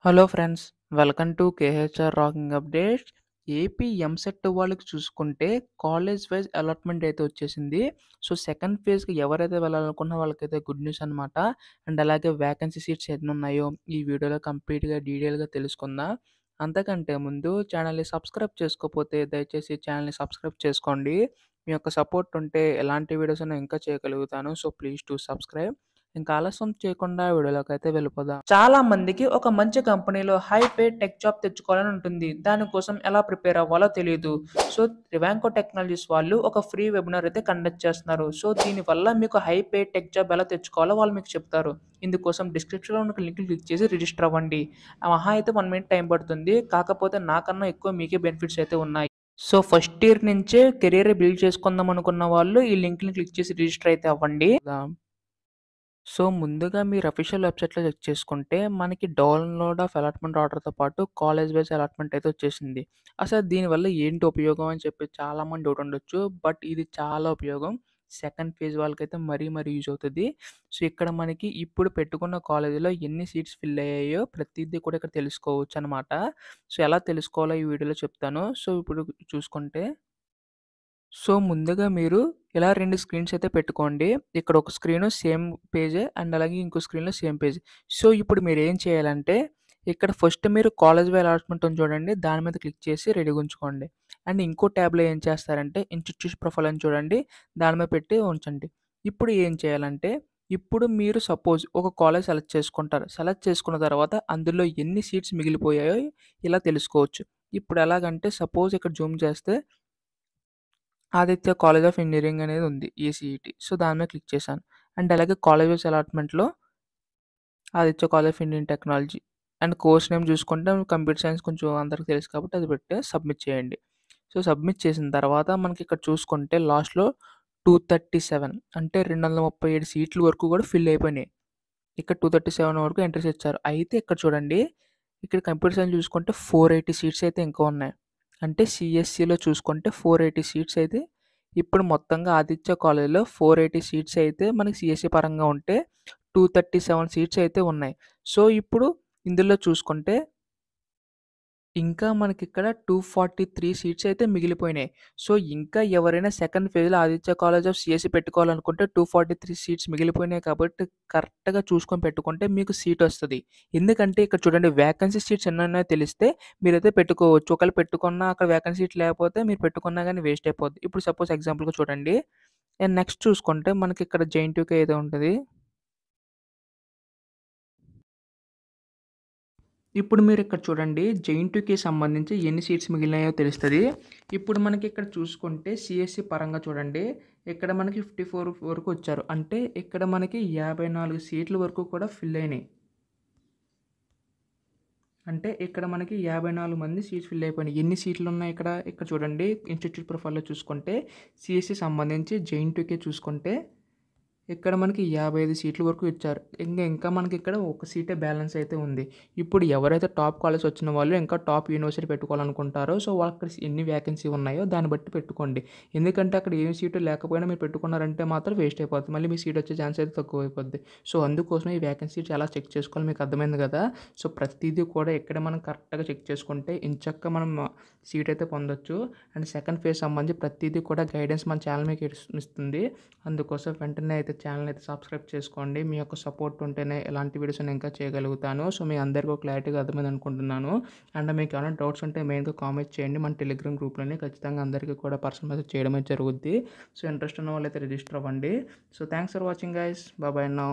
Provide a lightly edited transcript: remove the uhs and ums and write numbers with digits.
Hello friends, welcome to KHR rocking updates. AP EAMCET వాళ్ళకి చూసుకుంటే college wise allotment అయితే వచ్చేసింది. సో సెకండ్ ఫేజ్కి ఎవరైతే వెళ్ళాలనుకున్న వాళ్ళకైతే గుడ్ న్యూస్ అనమాట. అండ్ అలాగే వ్యాకెన్సీ సీట్స్ ఎన్ని ఉన్నాయో ఈ వీడియోలో కంప్లీట్గా డీటెయిల్గా తెలుసుకుందాం. అంతకంటే ముందు ఛానల్ని సబ్స్క్రైబ్ చేసుకోకపోతే దయచేసి ఛానల్ని సబ్స్క్రైబ్ చేసుకోండి. మీ యొక్క సపోర్ట్ ఉంటే ఎలాంటి వీడియోస్ అయినా ఇంకా చేయగలుగుతాను. So please to subscribe. ఇంకా ఆలస్యం చేయకుండా వీడియోలోకి అయితే వెళ్ళిపోదాం. చాలా మందికి ఒక మంచి కంపెనీలో హై పే టెక్ జాబ్ తెచ్చుకోవాలని ఉంటుంది. దానికోసం ఎలా ప్రిపేర్ అవ్వాలో తెలియదు. సో రివాంకో టెక్నాలజీస్ వాళ్ళు ఒక ఫ్రీ వెబినార్ అయితే కండక్ట్ చేస్తున్నారు. సో దీనివల్ల మీకు హై పే టెక్ జాబ్ ఎలా తెచ్చుకోవాలో వాళ్ళు మీకు చెప్తారు. ఇందుకోసం డిస్క్రిప్షన్లో ఉన్న లింక్ క్లిక్ చేసి రిజిస్టర్ అవ్వండి. మహా అయితే 1 మినిట్ టైం పడుతుంది. కాకపోతే నాకన్నా ఎక్కువ మీకే బెనిఫిట్స్ అయితే ఉన్నాయి. సో ఫస్ట్ ఇయర్ నుంచే కెరీర్ బిల్డ్ చేసుకుందాం అనుకున్న వాళ్ళు ఈ లింక్ని క్లిక్ చేసి రిజిస్టర్ అయితే అవ్వండి. సో ముందుగా మీరు అఫీషియల్ వెబ్‌సైట్‌లో చెక్ చేసుకుంటే, మనకి డౌన్‌లోడ్ ఆఫ్ అలాట్‌మెంట్ ఆర్డర్‌తో పాటు కాలేజ్ వైస్ అలాట్‌మెంట్ అయితే వచ్చేసింది. అసలు దీనివల్ల ఏంటి ఉపయోగం అని చెప్పి చాలామంది డౌట్ ఉండొచ్చు. బట్ ఇది చాలా ఉపయోగం. సెకండ్ ఫేజ్ వాళ్ళకైతే మరీ యూజ్ అవుతది. సో ఇక్కడ మనకి ఇప్పుడు పెట్టుకున్న కాలేజీలో ఎన్ని సీట్స్ ఫిల్ అయ్యాయో ప్రతీదీ కూడా ఇక్కడ తెలుసుకోవచ్చనమాట. సో ఎలా తెలుసుకోవాలో ఈ వీడియోలో చెప్తాను. సో ఇప్పుడు చూసుకుంటే సో, ముందుగా మీరు ఇలా 2 స్క్రీన్స్ అయితే పెట్టుకోండి. ఇక్కడ ఒక స్క్రీను సేమ్ పేజే అండ్ అలాగే ఇంకో స్క్రీన్‌లో సేమ్ పేజ్. సో, ఇప్పుడు మీరేం చేయాలంటే, ఇక్కడ ఫస్ట్ మీరు కాలేజ్ వై అలాట్‌మెంట్ ఉంది చూడండి. దాని మీద క్లిక్ చేసి రెడీగా ఉంచుకోండి. అండ్ ఇంకో ట్యాబ్‌లో ఏం చేస్తారంటే, ఇన్‌స్టిట్యూషన్ ప్రొఫైల్ అని చూడండి. దాని మీద పెట్టి ఉంచండి. ఇప్పుడు ఏం చేయాలంటే, ఇప్పుడు మీరు సపోజ్ ఒక కాలేజ్ సెలెక్ట్ చేసుకుంటారు. సెలెక్ట్ చేసుకున్న తర్వాత అందులో ఎన్ని సీట్స్ మిగిలిపోయాయో ఇలా తెలుసుకోవచ్చు. ఇప్పుడు ఎలాగంటే సపోజ్ ఇక్కడ జూమ్ చేస్తే ఆదిత్య కాలేజ్ ఆఫ్ ఇంజినీరింగ్ అనేది ఉంది. ఈసీఈటీ. సో, దాని మీద క్లిక్ చేశాను. అండ్ అలాగే కాలేజెస్ అలాట్మెంట్‌లో Aditya college of Indian technology and course name చూసుకుంటే కంప్యూటర్ సైన్స్ కొంచెం అందరికి తెలుసు కాబట్టి అది పెట్టి సబ్మిట్ చేయండి. సో, సబ్మిట్ చేసిన తర్వాత మనకి ఇక్కడ చూసుకుంటే లాస్ట్‌లో 237 అంటే 237 సీట్ల వరకు కూడా ఫిల్ అయిపోయినాయి. ఇక్కడ 237 వరకు ఎంట్రీస్ ఇచ్చారు. అయితే ఇక్కడ చూడండి, ఇక్కడ కంప్యూటర్ సైన్స్ చూసుకుంటే 480 సీట్స్ అయితే ఇంకా ఉన్నాయి. అంటే సీఎస్‌సిలో చూసుకుంటే 480 సీట్స్ అయితే ఇప్పుడు మొత్తంగా ఆదిత్య కాలేజ్‌లో 480 సీట్స్ అయితే మనకి సీఎస్‌సి పరంగా ఉంటే 237 సీట్స్ అయితే ఉన్నాయి. సో, ఇప్పుడు ఇందులో చూసుకుంటే ఇంకా మనకిక్కడ 243 సీట్స్ అయితే మిగిలిపోయినాయి. సో, ఇంకా ఎవరైనా సెకండ్ ఫేజ్‌లో ఆదిత్య కాలేజ్ ఆఫ్ సీఎస్‌సి పెట్టుకోవాలనుకుంటే 243 సీట్స్ మిగిలిపోయినాయి కాబట్టి కరెక్ట్‌గా చూసుకొని పెట్టుకుంటే మీకు సీటొస్తది. ఎందుకంటే ఇక్కడ చూడండి వేకెన్సీ సీట్స్ ఎన్నున్నాయో తెలిస్తే మీరైతే పెట్టుకోవచ్చు. ఒకవేళ పెట్టుకున్నా అక్కడ వేకెన్సీ సీట్ లేకపోతే మీరు పెట్టుకున్నా గానీ వేస్ట్ అయిపోద్ది. ఇప్పుడు సపోజ్ ఎగ్జాంపుల్‌గా చూడండి. అండ్ నెక్స్ట్ చూసుకుంటే మనకిక్కడ జేఎన్‌టీయూకే ఏదో ఉంటది. ఇప్పుడు మీరిక్కడ చూడండి జెఎన్‌టీయూకి సంబంధించి ఎన్ని సీట్స్ మిగిలినాయో తెలుస్తది. ఇప్పుడు మనకి ఇక్కడ చూసుకుంటే సీఎస్‌సి పరంగా చూడండి. ఇక్కడ మనకి 54 వరకు వచ్చారు. అంటే ఇక్కడ మనకి 54 సీట్ల వరకు కూడా ఫిల్ అయినాయి. అంటే ఇక్కడ మనకి 54 మంది సీట్స్ ఫిల్ అయిపోయినాయి. ఎన్ని సీట్లున్నాయి ఇక్కడ? ఇక్కడ చూడండి ఇన్‌స్టిట్యూట్ ప్రొఫైల్‌లో చూసుకుంటే సీఎస్‌సి సంబంధించి జెఎన్‌టీయూకే చూసుకుంటే ఇక్కడ మనకి 55 సీట్ల వరకు ఇచ్చారు. ఇంకా మనకి ఇక్కడ ఒక సీటే బ్యాలెన్స్ అయితే ఉంది. ఇప్పుడు ఎవరైతే టాప్ కాలేజ్ వచ్చిన వాళ్ళు ఇంకా టాప్ యూనివర్సిటీ పెట్టుకోవాలనుకుంటారో సో, వాళ్ళక్కడ ఎన్ని వేకెన్సీ ఉన్నాయో దాన్ని బట్టి పెట్టుకోండి. ఎందుకంటే అక్కడ ఏ సీటు లేకపోయినా మీరు పెట్టుకున్నారంటే మాత్రం వేస్ట్ అయిపోద్ది. మళ్ళీ మీ సీట్ వచ్చే ఛాన్స్ అయితే తక్కువైపోద్ది. సో, అందుకోసమే ఈ వేకెన్సీ ఎలా చెక్ చేసుకోవాలో మీకు అర్థమైంది కదా! సో, ప్రతీదీ కూడా ఇక్కడ మనం కరెక్ట్‌గా చెక్ చేసుకుంటే ఎంచక్కా మనం సీట్ అయితే పొందొచ్చు. అండ్ సెకండ్ ఫేజ్ సంబంధించి ప్రతీదీ కూడా గైడెన్స్ మన ఛానల్ మీకు ఇస్తుంది. అందుకోసం వెంటనే అయితే ఛానల్ అయితే సబ్స్క్రైబ్ చేసుకోండి. మీ యొక్క సపోర్ట్ ఉంటేనే ఎలాంటి వీడియోస్ నేను ఇంకా చేయగలుగుతాను. సో, మీ అందరికీ క్లారిటీగా అర్థమైంది అనుకుంటున్నాను. అండ్ మీకు ఏమైనా డౌట్స్ ఉంటే మెయిన్‌గా కామెంట్ చేయండి. మన టెలిగ్రామ్ గ్రూప్‌లోనే ఖచ్చితంగా అందరికీ కూడా పర్సనల్ మెసేజ్ చేయడమే జరుగుద్ది. సో, ఇంట్రెస్ట్ ఉన్న వాళ్ళైతే రిజిస్టర్ అవ్వండి. So, thanks for watching guys. By by now.